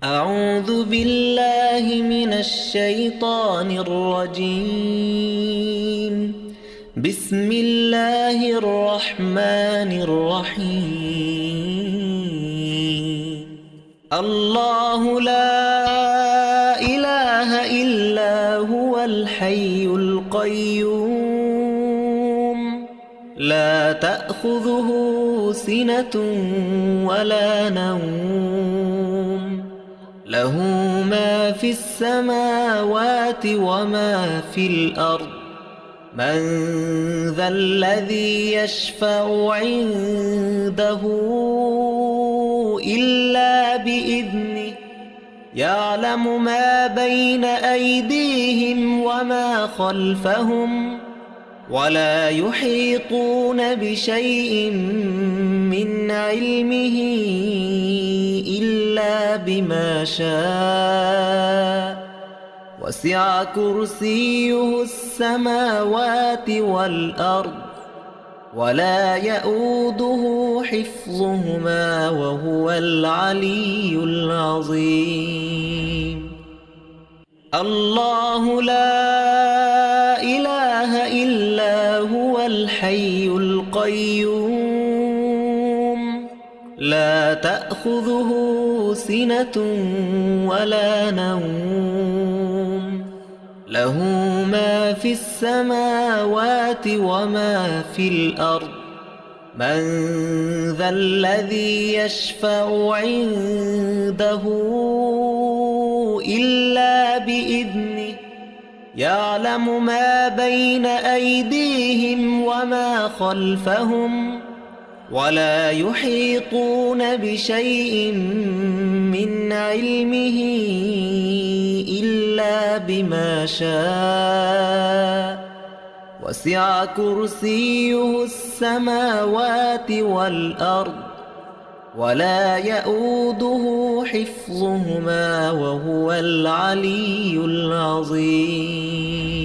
أعوذ بالله من الشيطان الرجيم. بسم الله الرحمن الرحيم. الله لا إله إلا هو الحي القيوم، لا تأخذه سنة ولا نوم، له ما في السماوات وما في الأرض. من ذا الذي يشفع عنده إلا بإذنه، يعلم ما بين أيديهم وما خلفهم، ولا يحيطون بشيء من علمه إلا بما شاء. وسع كرسيه السماوات والأرض، ولا يؤوده حفظهما وهو العلي العظيم. الله لا إله إلا هو الحي القيوم، لا تأخذه سنة ولا نوم، له ما في السماوات وما في الأرض. من ذا الذي يشفع عنده إلا بإذنه، يعلم ما بين أيديهم وما خلفهم، ولا يحيطون بشيء من علمه إلا بما شاء. وسع كرسيه السماوات والأرض، ولا يؤوده حفظهما وهو العلي العظيم.